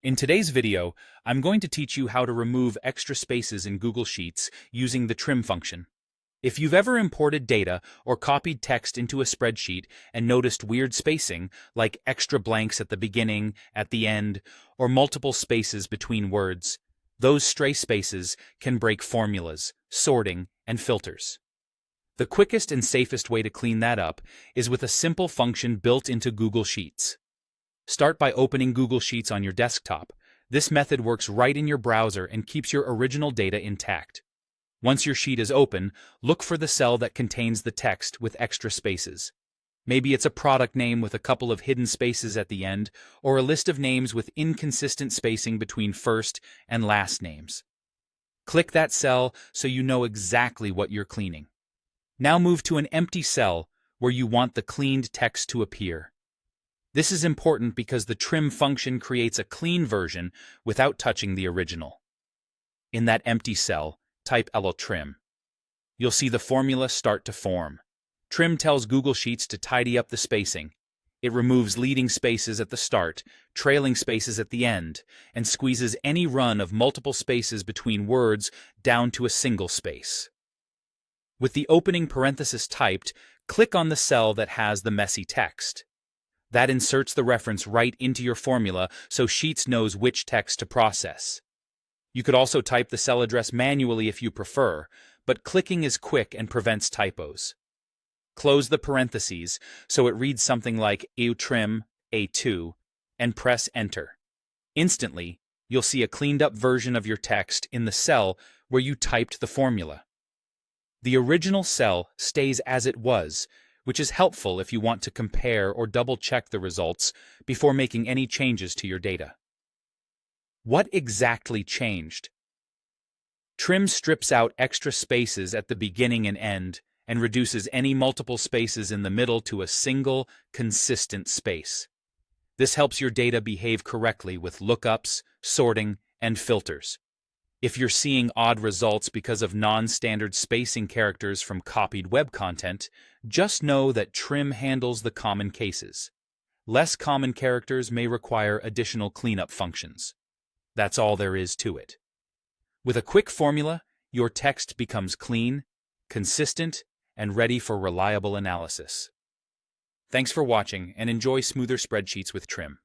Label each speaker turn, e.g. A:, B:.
A: In today's video, I'm going to teach you how to remove extra spaces in Google Sheets using the trim function. If you've ever imported data or copied text into a spreadsheet and noticed weird spacing, like extra blanks at the beginning, at the end, or multiple spaces between words, those stray spaces can break formulas, sorting, and filters. The quickest and safest way to clean that up is with a simple function built into Google Sheets. Start by opening Google Sheets on your desktop. This method works right in your browser and keeps your original data intact. Once your sheet is open, look for the cell that contains the text with extra spaces. Maybe it's a product name with a couple of hidden spaces at the end, or a list of names with inconsistent spacing between first and last names. Click that cell so you know exactly what you're cleaning. Now move to an empty cell where you want the cleaned text to appear. This is important because the trim function creates a clean version without touching the original. In that empty cell, type trim. You'll see the formula start to form. Trim tells Google Sheets to tidy up the spacing. It removes leading spaces at the start, trailing spaces at the end, and squeezes any run of multiple spaces between words down to a single space. With the opening parenthesis typed, click on the cell that has the messy text. That inserts the reference right into your formula so Sheets knows which text to process. You could also type the cell address manually if you prefer, but clicking is quick and prevents typos. Close the parentheses so it reads something like trim A2 and press Enter. Instantly, you'll see a cleaned-up version of your text in the cell where you typed the formula. The original cell stays as it was, which is helpful if you want to compare or double-check the results before making any changes to your data. What exactly changed? Trim strips out extra spaces at the beginning and end and reduces any multiple spaces in the middle to a single, consistent space. This helps your data behave correctly with lookups, sorting, and filters. If you're seeing odd results because of non-standard spacing characters from copied web content, just know that trim handles the common cases. Less common characters may require additional cleanup functions. That's all there is to it. With a quick formula, your text becomes clean, consistent, and ready for reliable analysis. Thanks for watching, and enjoy smoother spreadsheets with trim.